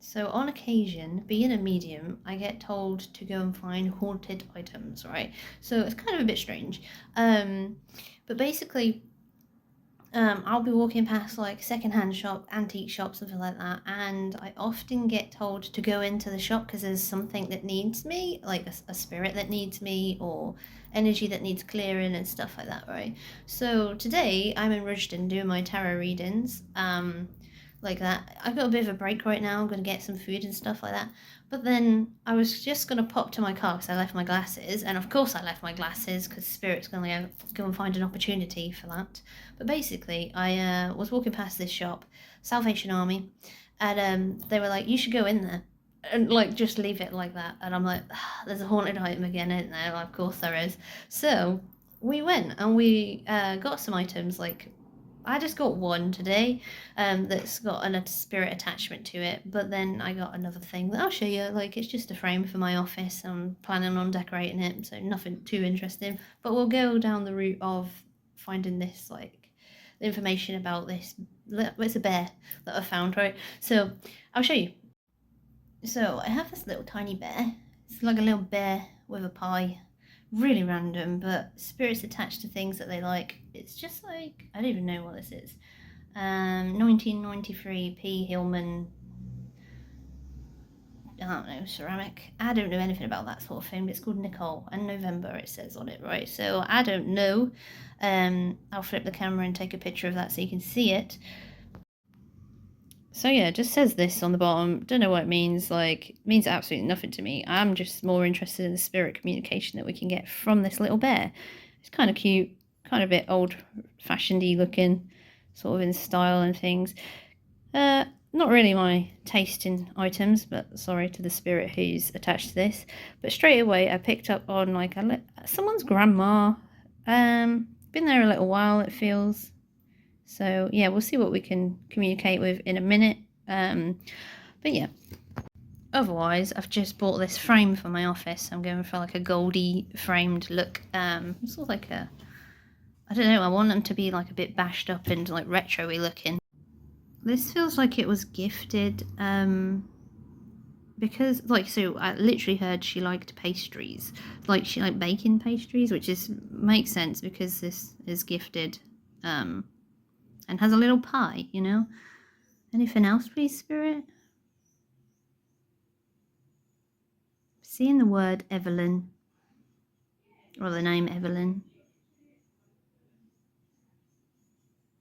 So on occasion, being a medium, I get told to go and find haunted items, right? So it's kind of a bit strange. Um, but basically, I'll be walking past like secondhand shop, antique shop, something like that, and I often get told to go into the shop because there's something that needs me, like a spirit that needs me, or energy that needs clearing and stuff like that, right? So today I'm in Rushden doing my tarot readings, like that. I've got a bit of a break right now. I'm gonna get some food and stuff like that. But then I was just gonna pop to my car because I left my glasses, and of course I left my glasses because Spirit's gonna go and find an opportunity for that. But basically, I was walking past this shop, Salvation Army, and they were like, "You should go in there." And like just leave it like that, and I'm like, "There's a haunted item again, isn't there?" Well, of course there is. So we went and we got some items. Like I just got one today, that's got a spirit attachment to it. But then I got another thing that I'll show you. Like it's just a frame for my office. I'm planning on decorating it, so nothing too interesting. But we'll go down the route of finding this like information about this. It's a bear that I found, right? So I'll show you. So I have this little tiny bear. It's like a little bear with a pie. Really random, but spirits attached to things that they like. It's just like, I don't even know what this is. 1993 P. Hillman, I don't know, ceramic. I don't know anything about that sort of thing, but it's called Nicole, and November it says on it, right? So I don't know. I'll flip the camera and take a picture of that so you can see it. So yeah, it just says this on the bottom. Don't know what it means. Like, it means absolutely nothing to me. I'm just more interested in the spirit communication that we can get from this little bear. It's kind of cute, kind of a bit old-fashioned-y looking, sort of in style and things. Not really my taste in items, but sorry to the spirit who's attached to this. But straight away, I picked up on like someone's grandma. Been there a little while, it feels. So yeah, we'll see what we can communicate with in a minute. But yeah, otherwise I've just bought this frame for my office. I'm going for like a goldy framed look. Sort of like a, I don't know, I want them to be like a bit bashed up and like retro-y looking. This feels like it was gifted, because like, so I literally heard she liked pastries, like she liked baking pastries, which makes sense because this is gifted, and has a little pie, you know. Anything else, please, Spirit? Seeing the word Evelyn, or the name Evelyn.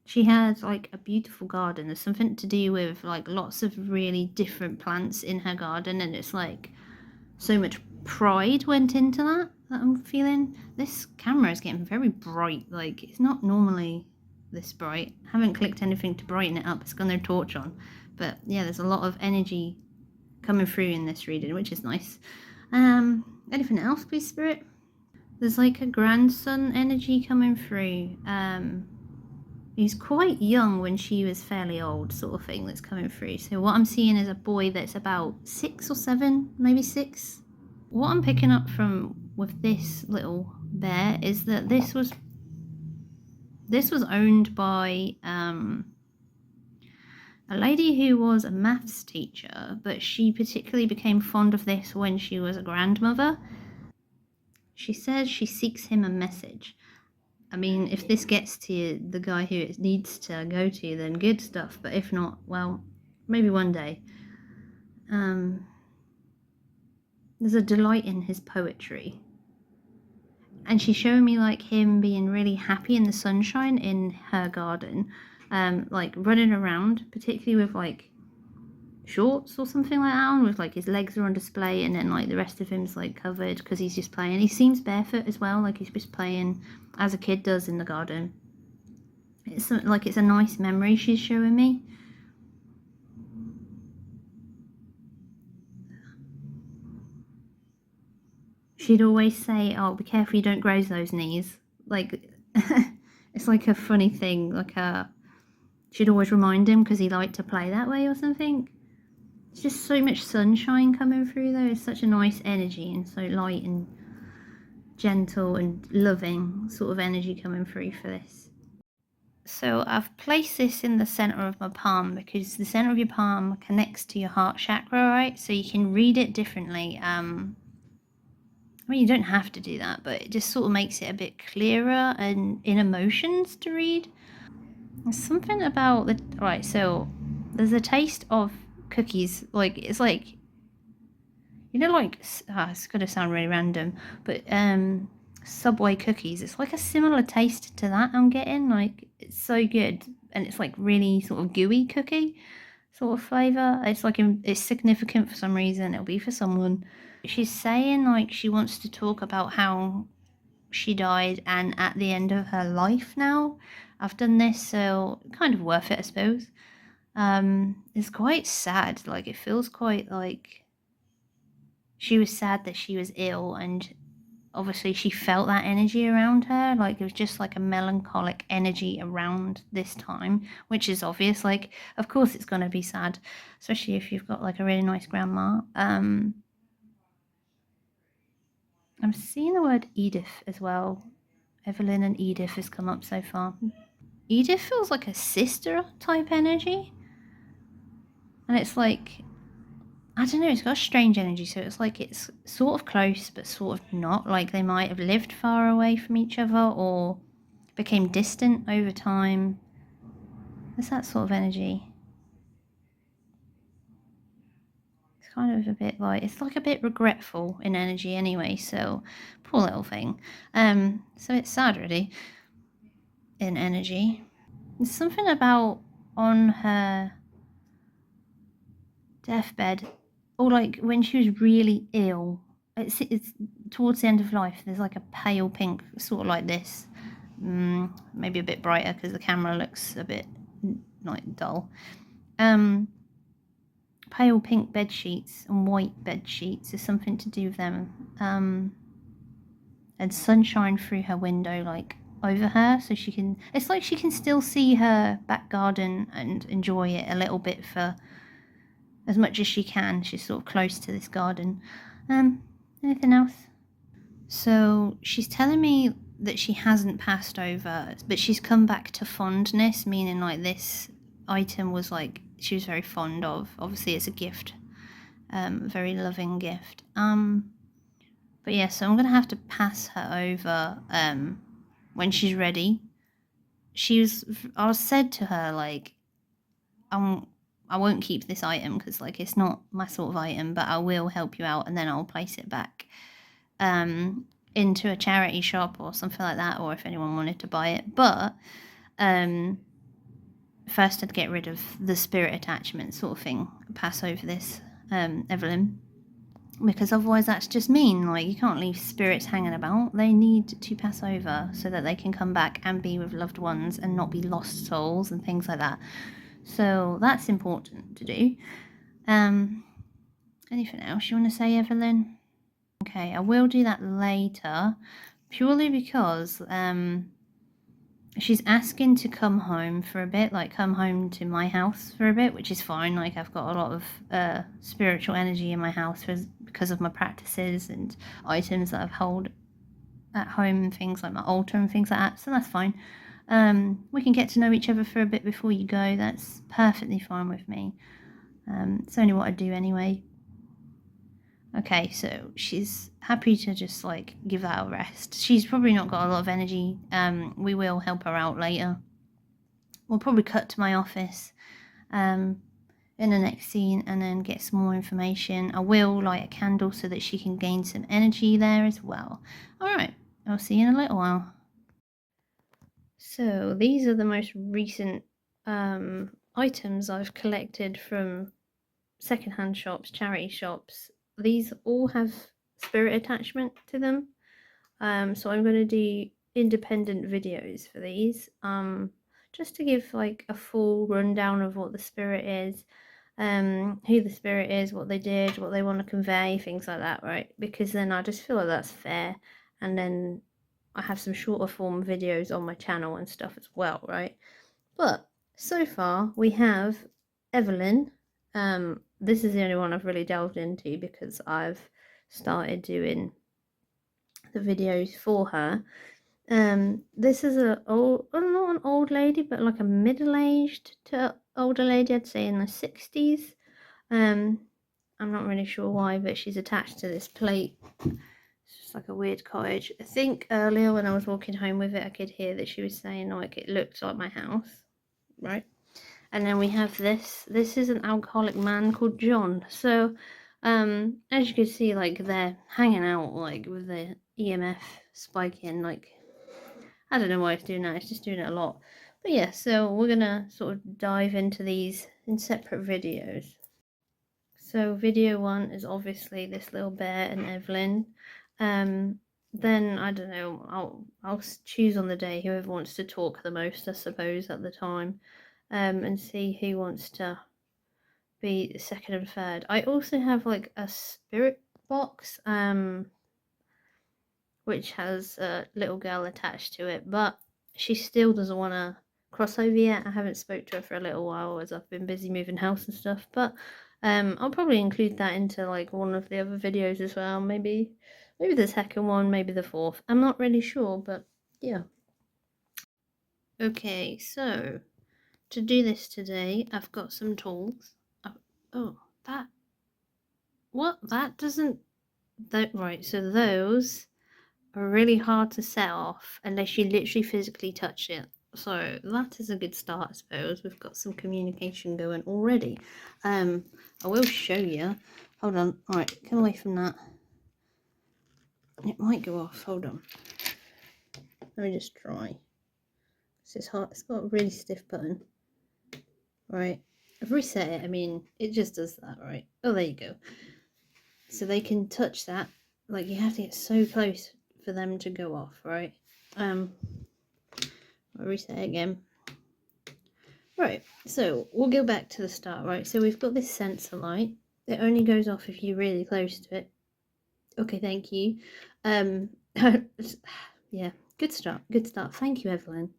She has like a beautiful garden. There's something to do with like lots of really different plants in her garden, and it's like so much pride went into that I'm feeling. This camera is getting very bright. Like it's not normally this bright. I haven't clicked anything to brighten it up. It's got no torch on. But yeah, there's a lot of energy coming through in this reading, which is nice. Anything else, please, Spirit? There's like a grandson energy coming through. He's quite young when she was fairly old, sort of thing that's coming through. So what I'm seeing is a boy that's about 6 or 7, maybe 6. What I'm picking up from with this little bear is that this was owned by a lady who was a maths teacher, but she particularly became fond of this when she was a grandmother. She says she seeks him a message. I mean, if this gets to the guy who it needs to go to, then good stuff. But if not, well, maybe one day. There's a delight in his poetry. And she's showing me like him being really happy in the sunshine in her garden. Like running around, particularly with like shorts or something like that on, with like his legs are on display, and then like the rest of him's like covered because he's just playing. He seems barefoot as well, like he's just playing as a kid does in the garden. It's like it's a nice memory she's showing me. She'd always say, "Oh, be careful you don't graze those knees." Like it's like a funny thing, like she'd always remind him because he liked to play that way or something. It's just so much sunshine coming through though. It's such a nice energy, and so light and gentle and loving sort of energy coming through for this. So I've placed this in the center of my palm because the center of your palm connects to your heart chakra, right? So you can read it differently. I mean, you don't have to do that, but it just sort of makes it a bit clearer and in emotions to read. There's something about the right. So there's a taste of cookies. Like it's like, you know, like it's gonna sound really random, but Subway cookies. It's like a similar taste to that I'm getting. Like it's so good, and it's like really sort of gooey cookie sort of flavor. It's like it's significant for some reason. It'll be for someone. She's saying like she wants to talk about how she died and at the end of her life now. I've done this, so kind of worth it, I suppose. It's quite sad. Like it feels quite like she was sad that she was ill, and obviously she felt that energy around her. Like it was just like a melancholic energy around this time, which is obvious. Like of course it's going to be sad, especially if you've got like a really nice grandma. I'm seeing the word Edith as well. Evelyn and Edith has come up so far. Edith feels like a sister type energy, and it's like, I don't know, it's got a strange energy. So it's like it's sort of close but sort of not. Like they might have lived far away from each other or became distant over time. There's that sort of energy. It's kind of a bit like, it's like a bit regretful in energy anyway, so poor little thing. So it's sad really in energy. There's something about on her deathbed, or like when she was really ill. It's towards the end of life. There's like a pale pink, sort of like this, maybe a bit brighter because the camera looks a bit like dull. Pale pink bed sheets and white bed sheets is something to do with them. And sunshine through her window, like over her, so she can. It's like she can still see her back garden and enjoy it a little bit for as much as she can. She's sort of close to this garden. Anything else? So she's telling me that she hasn't passed over, but she's come back to fondness, meaning like this item was like she was very fond of. Obviously, it's a gift, a very loving gift. But yeah, so I'm gonna have to pass her over when she's ready. I was said to her like, I won't keep this item because like it's not my sort of item, but I will help you out and then I'll place it back into a charity shop or something like that, or if anyone wanted to buy it. But first I'd get rid of the spirit attachment sort of thing, pass over this, Evelyn, because otherwise that's just mean. Like you can't leave spirits hanging about. They need to pass over so that they can come back and be with loved ones and not be lost souls and things like that. So that's important to do. Anything else you want to say, Evelyn? Okay, I will do that later, purely because she's asking to come home for a bit, like come home to my house for a bit, which is fine. Like I've got a lot of spiritual energy in my house because of my practices and items that I've held at home, and things like my altar and things like that, so that's fine. We can get to know each other for a bit before you go. That's perfectly fine with me. It's only what I do anyway. Okay, so she's happy to just like give that a rest. She's probably not got a lot of energy. We will help her out later. We'll probably cut to my office in the next scene and then get some more information. I will light a candle so that she can gain some energy there as well. Alright, I'll see you in a little while. So these are the most recent items I've collected from secondhand shops, charity shops. These all have spirit attachment to them. So I'm going to do independent videos for these, just to give like a full rundown of what the spirit is, who the spirit is, what they did, what they want to convey, things like that, right? Because then I just feel like that's fair, and then I have some shorter form videos on my channel and stuff as well, right? But so far we have Evelyn. This is the only one I've really delved into because I've started doing the videos for her. This is not an old lady, but like a middle-aged to older lady, I'd say in the 60s. I'm not really sure why, but she's attached to this plate. It's just like a weird cottage. I think earlier when I was walking home with it, I could hear that she was saying like it looked like my house, right? And then we have this. This is an alcoholic man called John. So, as you can see, like they're hanging out like with the EMF spiking. Like I don't know why it's doing that. It's just doing it a lot. But yeah, so we're gonna sort of dive into these in separate videos. So video one is obviously this little bear and Evelyn. Then I don't know. I'll choose on the day whoever wants to talk the most, I suppose, at the time, and see who wants to be second and third. I also have like a spirit box, which has a little girl attached to it, but she still doesn't want to cross over yet. I haven't spoke to her for a little while as I've been busy moving house and stuff, but I'll probably include that into like one of the other videos as well. Maybe the second one, maybe the fourth. I'm not really sure, but yeah. Okay, so to do this today, I've got some tools. Oh, that doesn't, right, so those are really hard to set off unless you literally physically touch it. So that is a good start, I suppose. We've got some communication going already. I will show you. Hold on. All right, come away from that. It might go off. Hold on. Let me just try. It's hard. It's got a really stiff button. Right. I've reset it. I mean, it just does that, right? Oh, there you go. So they can touch that. Like, you have to get so close for them to go off, right? I'll reset it again. Right, so we'll go back to the start, right? So we've got this sensor light. It only goes off if you're really close to it. Okay, thank you. Yeah, good start. Thank you, Evelyn.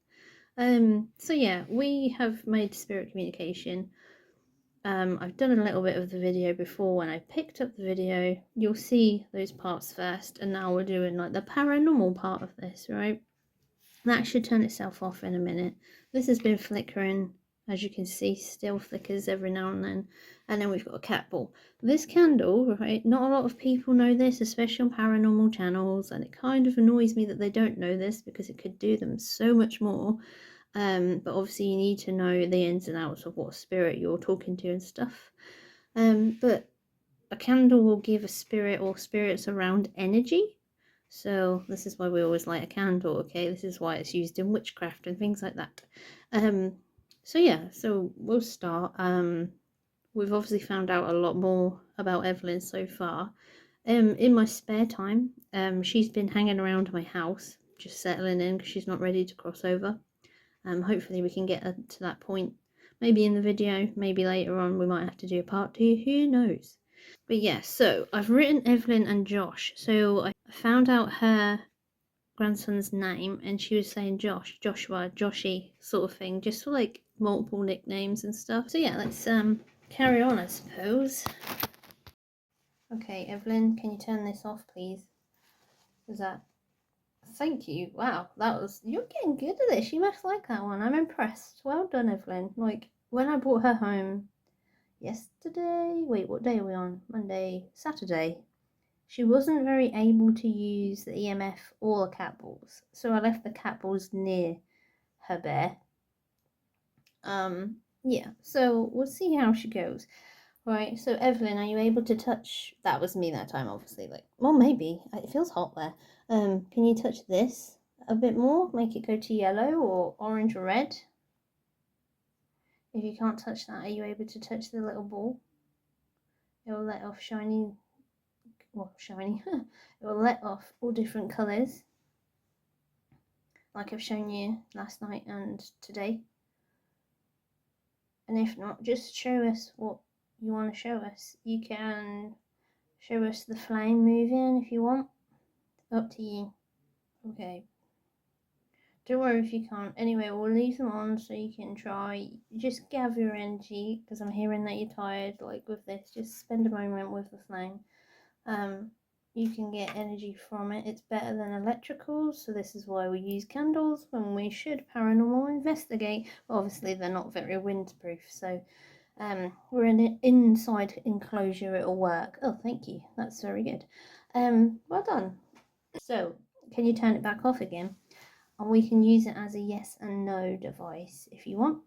So yeah, we have made spirit communication. I've done a little bit of the video before. When I picked up the video, you'll see those parts first, and now we're doing like the paranormal part of this, right? That should turn itself off in a minute. This has been flickering, as you can see, still flickers every now and then. And then we've got a cat ball. This candle, right, not a lot of people know this, especially on paranormal channels, and it kind of annoys me that they don't know this because it could do them so much more. But obviously you need to know the ins and outs of what spirit you're talking to and stuff. But a candle will give a spirit or spirits around energy. So this is why we always light a candle, okay? This is why it's used in witchcraft and things like that. So yeah, so we'll start. We've obviously found out a lot more about Evelyn so far. In my spare time, she's been hanging around my house, just settling in because she's not ready to cross over. Hopefully we can get her to that point. Maybe in the video, maybe later on we might have to do a part 2, who knows? But yeah, so I've written Evelyn and Josh. So I found out her grandson's name and she was saying Josh, Joshua, Joshy sort of thing, just for like multiple nicknames and stuff. So yeah, let's carry on, I suppose. Okay, Evelyn, can you turn this off, please? Is that... Thank you. Wow, you're getting good at this. You must like that one. I'm impressed. Well done, Evelyn. Like, when I brought her home yesterday, wait, what day are we on? Monday, Saturday. She wasn't very able to use the EMF or the cat balls, so I left the cat balls near her bear. Yeah, so we'll see how she goes. Right, so Evelyn, are you able to touch... That was me that time, obviously. Like, well, maybe. It feels hot there. Can you touch this a bit more? Make it go to yellow or orange or red? If you can't touch that, are you able to touch the little ball? It will let off shiny... Well, shiny. It will let off all different colours. Like I've shown you last night and today. And if not, just show us what you want to show us. You can show us the flame moving if you want. Up to you. Okay. Don't worry if you can't. Anyway, we'll leave them on so you can try. Just gather your energy because I'm hearing that you're tired. Like with this, just spend a moment with the flame. you can get energy from it. It's better than electricals, so this is why we use candles when we should paranormal investigate. But obviously they're not very windproof, so we're in an inside enclosure, it'll work. Oh, thank you, that's very good. Well done. So can you turn it back off again? And we can use it as a yes and no device if you want.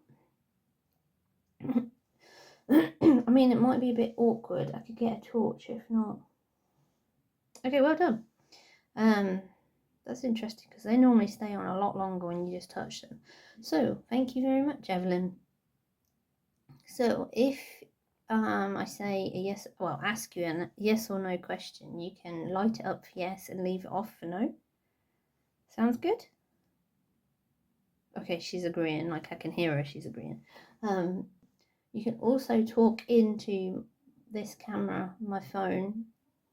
I mean, it might be a bit awkward. I could get a torch if not. Okay, well done. That's interesting because they normally stay on a lot longer when you just touch them. So thank you very much, Evelyn. So if I say a yes, well, ask you a yes or no question, you can light it up for yes and leave it off for no. Sounds good? Okay, she's agreeing, like I can hear her, she's agreeing. You can also talk into this camera, my phone,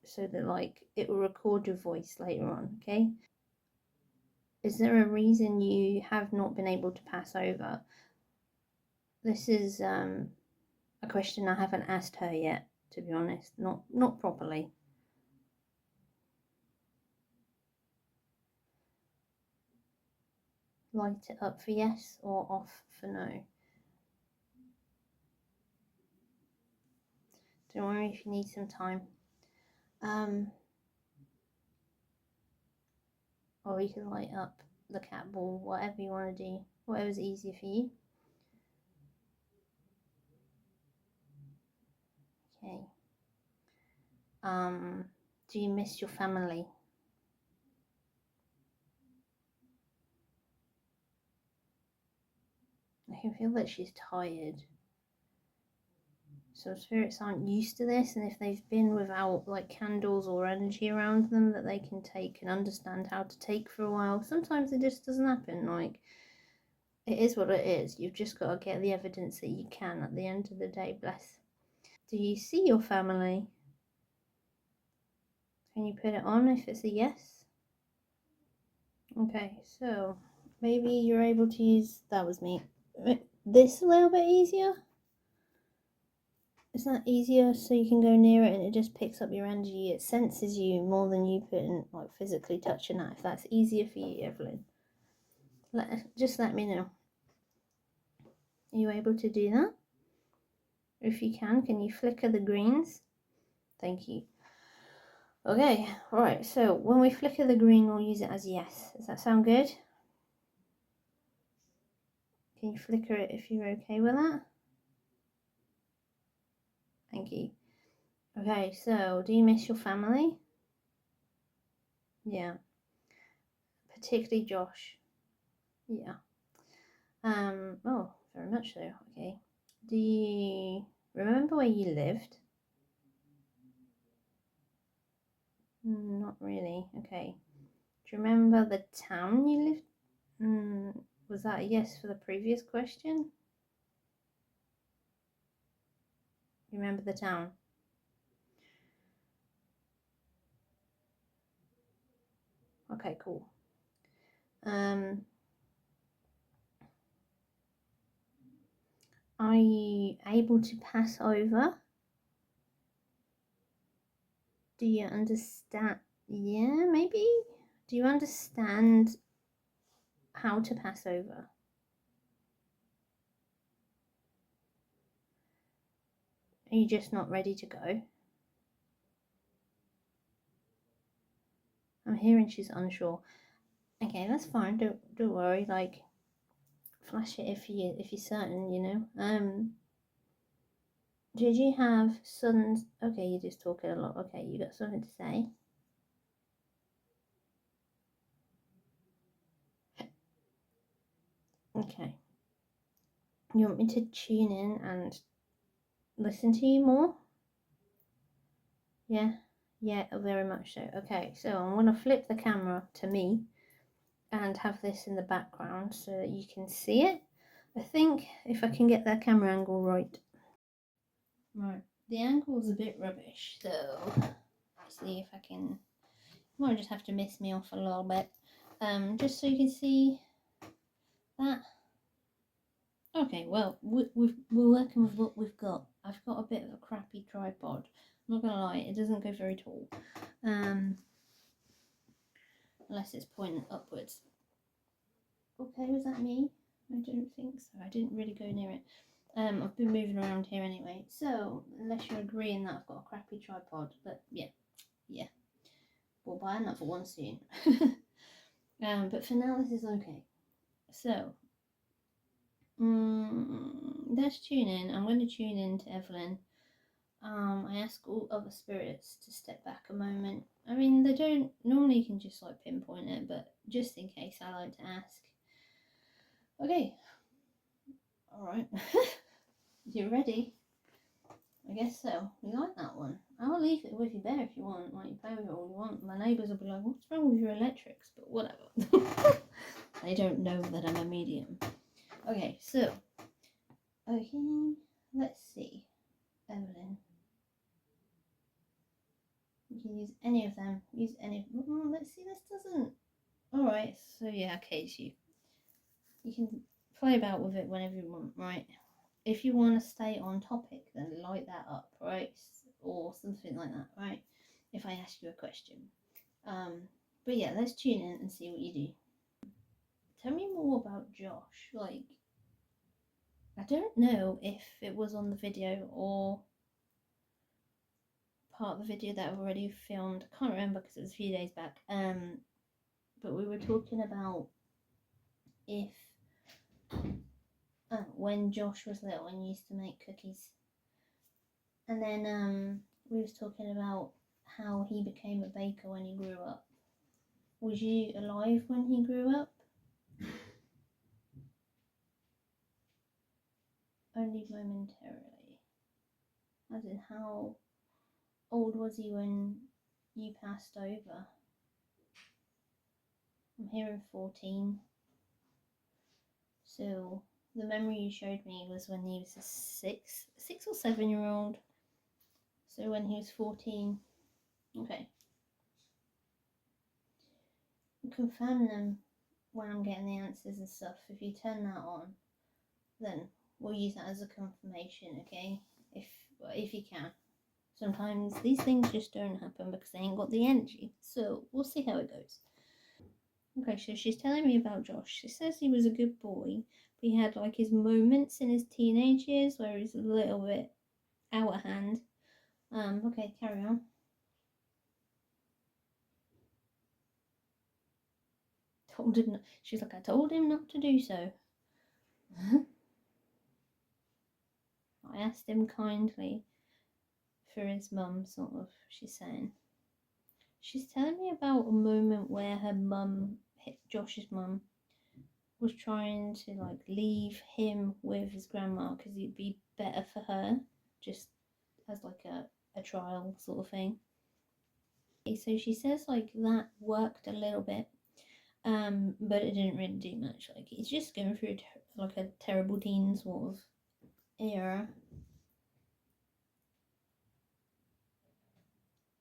so that like it will record your voice later on, okay? Is there a reason you have not been able to pass over? This is a question I haven't asked her yet, to be honest, not properly. Light it up for yes or off for no. Don't worry if you need some time. Or you can light up the cat ball, whatever you want to do, whatever's easier for you. Okay. Do you miss your family? I can feel that she's tired. So spirits aren't used to this, and if they've been without like candles or energy around them that they can take and understand how to take for a while, sometimes it just doesn't happen. Like, it is what it is. You've just got to get the evidence that you can at the end of the day. Bless. Do you see your family? Can you put it on if it's a yes? Okay, so maybe you're able to use, that was me, this a little bit easier. Is that easier so you can go near it and it just picks up your energy? It senses you more than you putting like physically touching that. If that's easier for you, Evelyn, just let me know. Are you able to do that? If you can you flicker the greens? Thank you. Okay, alright, so when we flicker the green, we'll use it as yes. Does that sound good? Can you flicker it if you're okay with that? Thank you. Okay, so do you miss your family? Yeah. Particularly Josh. Yeah. Oh, very much so. Okay. Do you remember where you lived? Not really. Okay. Do you remember the town you lived? Was that a yes for the previous question? You remember the town? Okay, cool. Are you able to pass over? Do you understand? Yeah, maybe. Do you understand how to pass over? Are you just not ready to go? I'm hearing she's unsure. Okay, that's fine. Don't worry. Like, flash it if you're certain. Did you have sons? Okay, you're just talking a lot. Okay, you got something to say? Okay. You want me to tune in and listen to you more? Yeah, very much so. Okay, so I'm gonna flip the camera to me and have this in the background so that you can see it. I think if I can get that camera angle right. Right, the angle's a bit rubbish, so let's see if I can. You might just have to miss me off a little bit, just so you can see that. Okay, well, we're working with what we've got. I've got a bit of a crappy tripod, not gonna lie, it doesn't go very tall. Unless it's pointing upwards. Okay, was that me? I don't think so. I didn't really go near it. I've been moving around here anyway. So, unless you're agreeing that I've got a crappy tripod, but yeah. We'll buy another one soon. But for now, this is okay. So, let's tune in. I'm going to tune in to Evelyn. I ask all other spirits to step back a moment. I mean, they don't normally, you can just like pinpoint it, but just in case, I like to ask. Okay. All right. You ready? I guess so. You like that one? I'll leave it with you there if you want. Like, you play with it all you want. My neighbours will be like, "What's wrong with your electrics?" But whatever. They don't know that I'm a medium. Okay, so let's see, Evelyn. You can use any of them. Use any. Let's see. This doesn't. All right. So yeah, okay. So you can play about with it whenever you want, right? If you want to stay on topic, then light that up, right? Or something like that, right? If I ask you a question. But yeah, let's tune in and see what you do. Tell me more about Josh. Like, I don't know if it was on the video or part of the video that I've already filmed. I can't remember because it was a few days back. But we were talking about if when Josh was little and used to make cookies, and then we was talking about how he became a baker when he grew up. Was you alive when he grew up? Only momentarily. As in, how old was he when you passed over? I'm hearing 14. So the memory you showed me was when he was a 6 or 7 year old. So when he was 14. Okay. Confirm them when I'm getting the answers and stuff. If you turn that on, then we'll use that as a confirmation, okay? If you can. Sometimes these things just don't happen because they ain't got the energy. So we'll see how it goes. Okay, so she's telling me about Josh. She says he was a good boy, but he had like his moments in his teenage years where he's a little bit out of hand. Okay, carry on. Told him. She's like, I told him not to do so. I asked him kindly for his mum, sort of. She's saying. She's telling me about a moment where her mum, Josh's mum, was trying to like leave him with his grandma because it'd be better for her, just as like a trial sort of thing. So she says like that worked a little bit, but it didn't really do much. Like he's just going through like a terrible teen sort of era.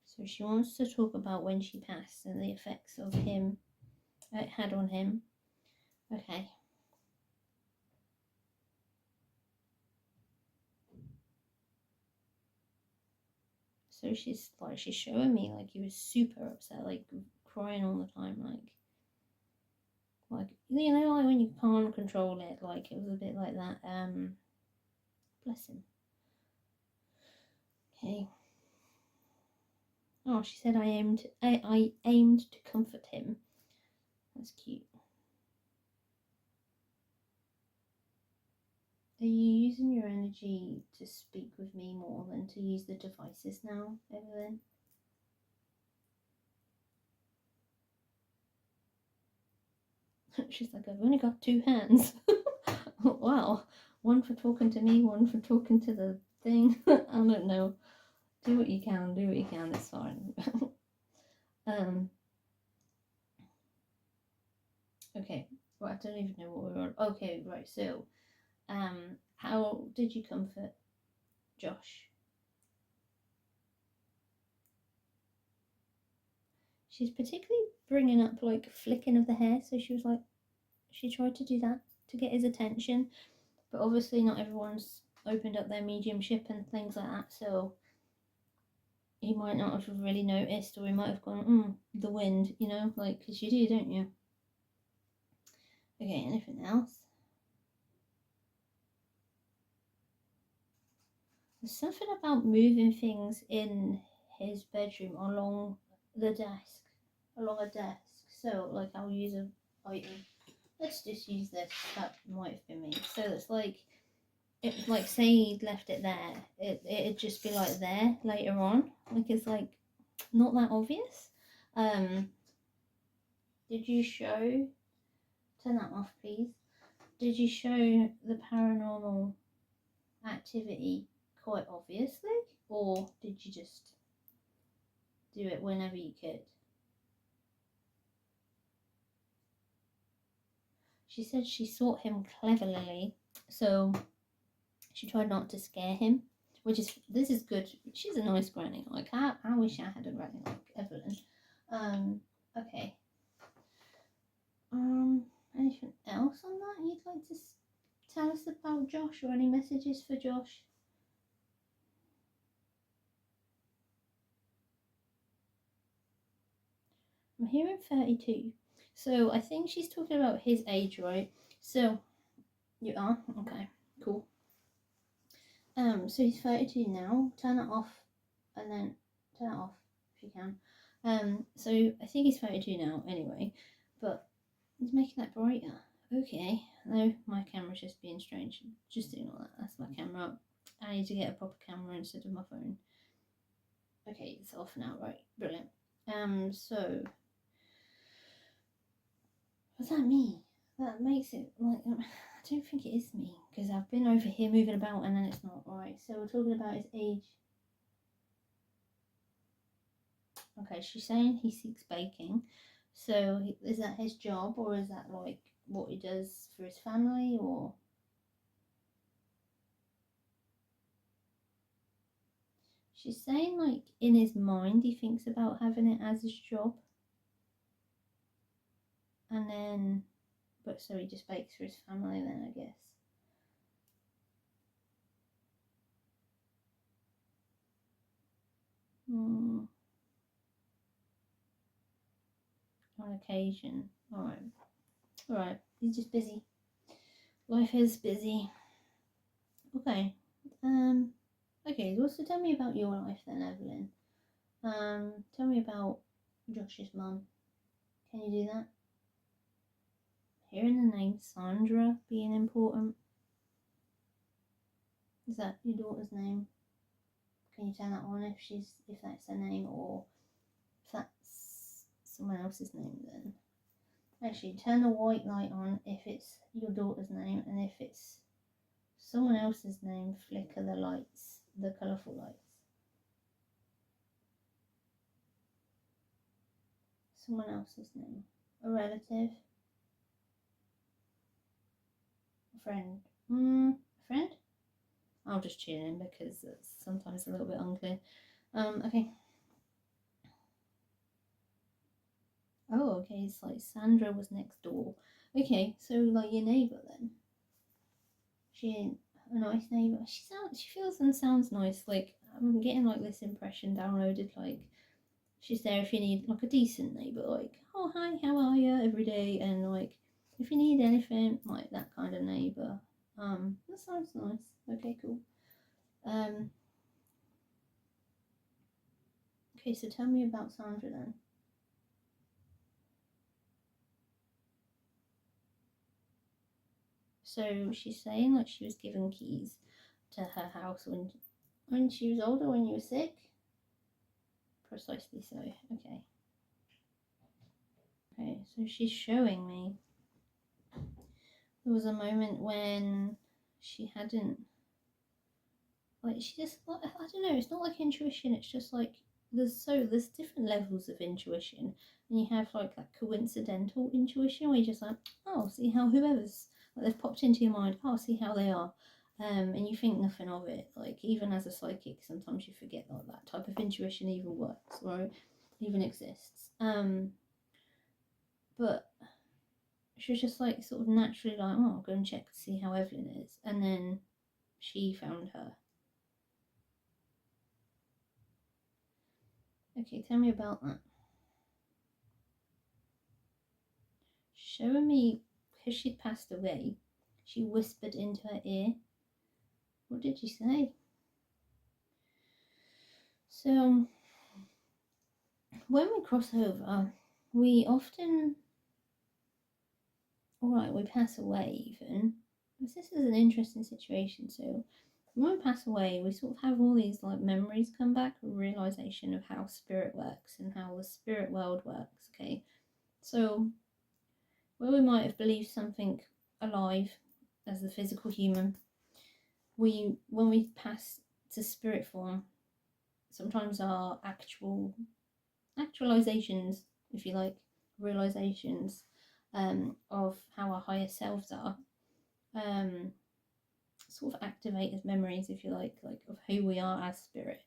So she wants to talk about when she passed and the effects of him it had on him. Okay. So she's showing me like he was super upset, like crying all the time, like you know, like when you can't control it, like it was a bit like that. Bless him. Okay. Oh, she said I aimed to comfort him. That's cute. Are you using your energy to speak with me more than to use the devices now, Evelyn? She's like, I've only got 2 hands. Wow. One for talking to me, one for talking to the thing. I don't know. Do what you can, it's fine. Okay. Well, I don't even know what we're on. Okay, right, so how did you comfort Josh? She's particularly bringing up like flicking of the hair, so she was like, she tried to do that to get his attention, but obviously not everyone's opened up their mediumship and things like that, so he might not have really noticed, or he might have gone, the wind, you know, like, because you do, don't you? Okay, anything else? There's something about moving things in his bedroom along a desk. So, like, I'll use an item. Let's just use this. That might have been me. So it's like, say he'd left it there. It'd just be like there later on. Like, it's like not that obvious. Did you show? Turn that off, please. Did you show the paranormal activity quite obviously, or did you just do it whenever you could? She said she sought him cleverly, so she tried not to scare him, this is good. She's a nice granny. Like, I wish I had a granny like Evelyn. Okay. Anything else on that you'd like to tell us about Josh, or any messages for Josh? I'm hearing 32. So I think she's talking about his age, right? So you are? Okay, cool. So he's 32 now. Turn it off and then turn it off if you can. So I think he's 32 now anyway, but he's making that brighter. Okay, no, my camera's just being strange. Just ignore that. That's my camera. I need to get a proper camera instead of my phone. Okay, it's off now, right? Brilliant. So what's that mean? That makes it like I don't think it is me, because I've been over here moving about and then it's not. Alright, so we're talking about his age. Okay, she's saying he seeks baking. So is that his job, or is that like what he does for his family, or? She's saying like in his mind he thinks about having it as his job. And then, but so he just bakes for his family then, I guess. On occasion. Alright. He's just busy. Life is busy. Okay. Okay, so tell me about your life then, Evelyn. Tell me about Josh's mum. Can you do that? Hearing the name Sandra being important. Is that your daughter's name? Can you turn that on if that's her name, or if that's someone else's name then? Actually, turn the white light on if it's your daughter's name, and if it's someone else's name, flicker the lights, the colourful lights. Someone else's name. A relative. A friend. A friend? I'll just tune in because it's sometimes a little bit unclear. Okay. Oh, okay, it's like Sandra was next door. Okay, so like your neighbour then. She a nice neighbour. She feels and sounds nice. Like, I'm getting like this impression downloaded, like she's there if you need like a decent neighbour, like, oh hi, how are you every day, and like if you need anything, like that kind of neighbour. That sounds nice. Okay, cool. Okay, so tell me about Sandra then. So she's saying that she was given keys to her house when she was older, when you were sick. Precisely so. Okay. Okay, so she's showing me there was a moment when she hadn't, like, she just, I don't know, it's not like intuition, it's just like there's different levels of intuition, and you have like that coincidental intuition where you're just like, oh, see how whoever's like they've popped into your mind, oh, see how they are, and you think nothing of it. Like, even as a psychic, sometimes you forget that that type of intuition even works or even exists. But she was just like sort of naturally like, oh, I'll go and check to see how Evelyn is, and then she found her. Okay, tell me about that. Showing me, because she'd passed away, she whispered into her ear. What did you say? So, when we cross over, we often, alright, we pass away even. This is an interesting situation. So, when we pass away, we sort of have all these like memories come back, a realization of how spirit works and how the spirit world works. Okay, so where we might have believed something alive as the physical human, when we pass to spirit form, sometimes our actualizations, if you like, realizations of how our higher selves are, sort of activate as memories, if you like of who we are as spirit,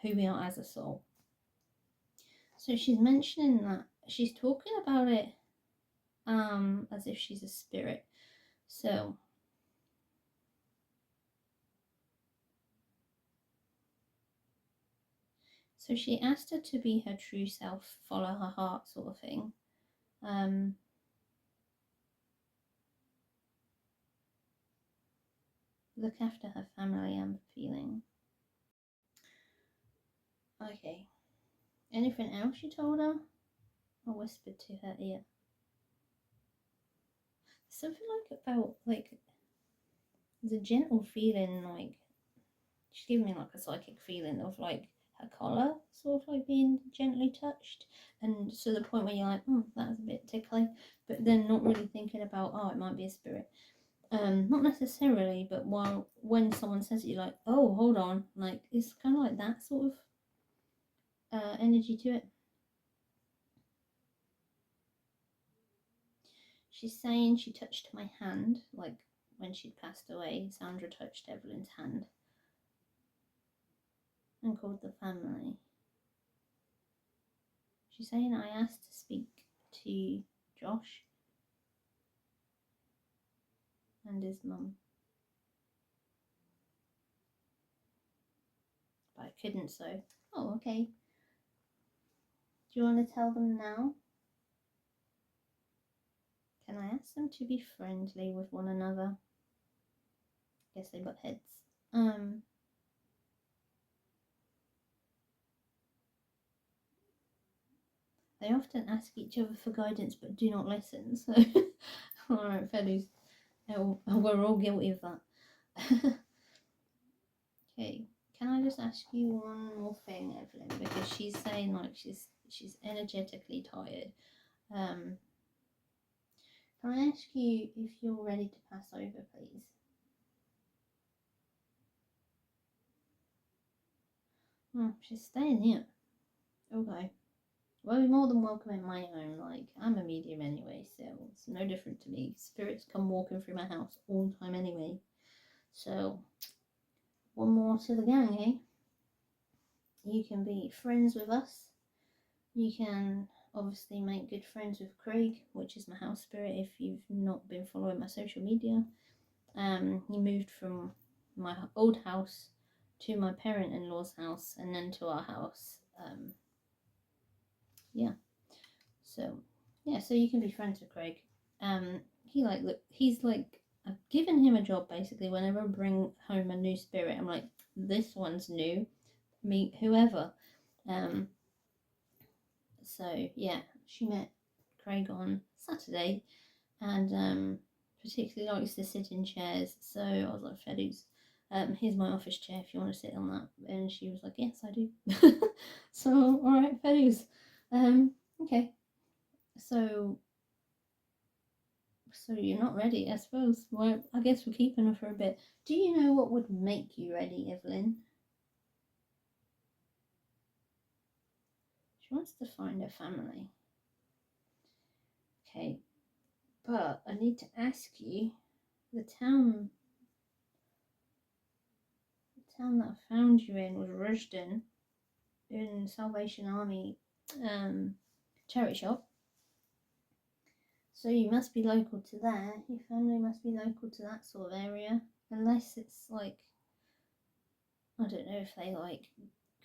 who we are as a soul. So she's mentioning that she's talking about it as if she's a spirit. So she asked her to be her true self, follow her heart, sort of thing. Look after her family and feeling. Okay. Anything else you told her? I whispered to her ear. Something like about like there's a gentle feeling, like she's giving me like a psychic feeling of like her collar sort of like being gently touched, and to the point where you're like, oh, that's a bit tickly, but then not really thinking about, oh, it might be a spirit. Not necessarily, but when someone says it, you're like, oh, hold on, like it's kind of like that sort of energy to it. She's saying she touched my hand, like when she'd passed away, Sandra touched Evelyn's hand and called the family. She's saying I asked to speak to Josh and his mum, but I couldn't, so. Oh, okay. Do you want to tell them now? Can I ask them to be friendly with one another? Guess they butt heads. They often ask each other for guidance but do not listen, so. Alright, fellas. We're all guilty of that. Okay, can I just ask you one more thing, Evelyn? Because she's saying like she's energetically tired. Can I ask you if you're ready to pass over, please? Oh, she's staying here. Okay. Well, you're more than welcome in my home. Like, I'm a medium anyway, so it's no different to me. Spirits come walking through my house all the time anyway. So, one more to the gang, eh? You can be friends with us. You can obviously make good friends with Craig, which is my house spirit, if you've not been following my social media. He moved from my old house to my parent-in-law's house and then to our house. Yeah. So you can be friends with Craig. He's like, I've given him a job basically. Whenever I bring home a new spirit, I'm like, this one's new. Meet whoever. So yeah, she met Craig on Saturday, and particularly likes to sit in chairs. So I was like, Fedus, here's my office chair if you want to sit on that. And she was like, yes, I do. So all right, Fedus. Okay. So you're not ready, I suppose. Well, I guess we're keeping her for a bit. Do you know what would make you ready, Evelyn? She wants to find her family. Okay, but I need to ask you, the town that I found you in was Rushden, in Salvation Army charity shop. So you must be local to there. Your family must be local to that sort of area. Unless it's like, I don't know if they like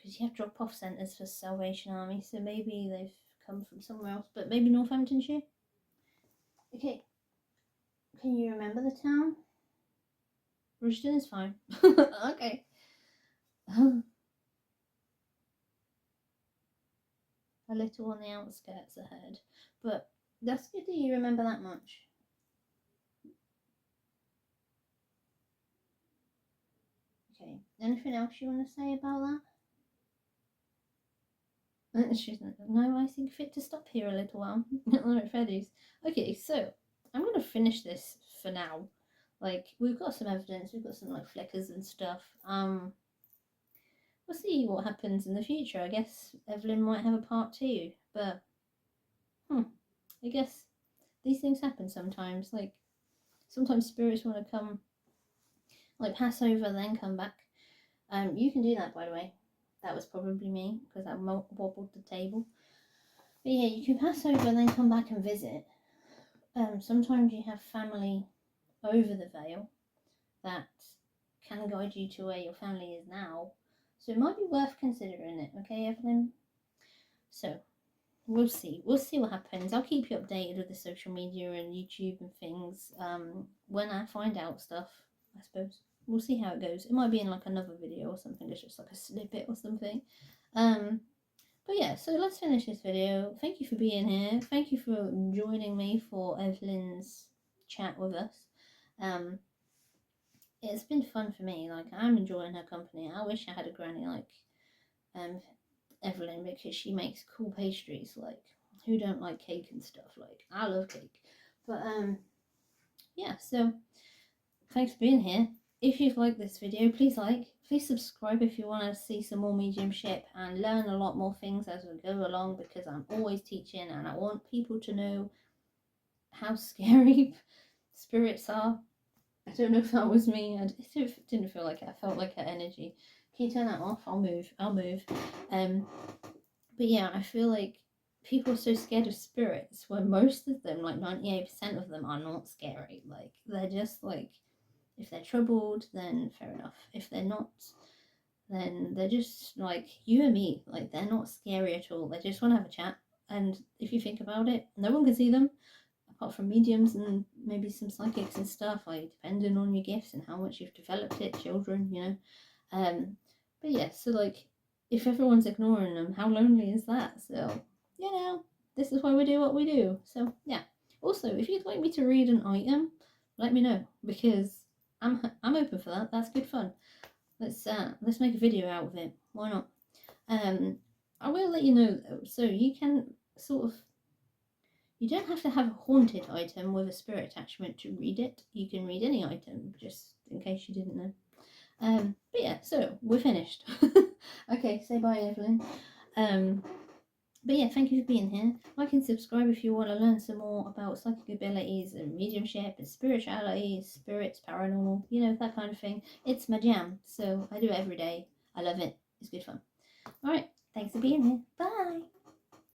because you have drop-off centres for Salvation Army, so maybe they've come from somewhere else, but maybe Northamptonshire. Okay, can you remember the town? Rushden is fine. Okay. A little on the outskirts ahead, but that's good that you remember that much. Okay, anything else you want to say about that? She's like, no, I think fit to stop here a little while. Alright, fair dues. Okay, so I'm going to finish this for now. Like, we've got some evidence, we've got some like flickers and stuff. We'll see what happens in the future. I guess Evelyn might have a part 2, but I guess these things happen sometimes. Like, sometimes spirits want to come, like, pass over, then come back. You can do that, by the way. That was probably me, because I wobbled the table. But yeah, you can pass over and then come back and visit. Sometimes you have family over the veil that can guide you to where your family is now. So it might be worth considering it, okay, Evelyn? So, we'll see. We'll see what happens. I'll keep you updated with the social media and YouTube and things when I find out stuff, I suppose. We'll see how it goes. It might be in like another video or something. It's just like a snippet or something. But yeah, so let's finish this video. Thank you for being here. Thank you for joining me for Evelyn's chat with us. It's been fun for me. Like, I'm enjoying her company. I wish I had a granny like Evelyn, because she makes cool pastries. Like, who don't like cake and stuff? Like, I love cake. But yeah, so thanks for being here. If you've liked this video, please subscribe if you want to see some more mediumship and learn a lot more things as we go along, because I'm always teaching and I want people to know how scary spirits are. I don't know if that was me. I didn't feel like it. I felt like her energy. Can you turn that off? I'll move. But yeah, I feel like people are so scared of spirits when most of them, like 98% of them, are not scary. Like, they're just like, if they're troubled, then fair enough. If they're not, then they're just like you and me. Like, they're not scary at all. They just want to have a chat. And if you think about it, no one can see them apart from mediums and maybe some psychics and stuff, like, depending on your gifts and how much you've developed it, children, you know. But yeah, so like, if everyone's ignoring them, how lonely is that? So, you know, this is why we do what we do. So yeah. Also, if you'd like me to read an item, let me know, because I'm open for that. That's good fun. Let's make a video out of it. Why not? I will let you know though, so you can sort of, you don't have to have a haunted item with a spirit attachment to read it. You can read any item, just in case you didn't know. But yeah, so we're finished. Okay, say bye, Evelyn. But yeah, thank you for being here. Like and subscribe if you want to learn some more about psychic abilities and mediumship and spirituality, spirits, paranormal, you know, that kind of thing. It's my jam, so I do it every day. I love it. It's good fun. Alright, thanks for being here. Bye!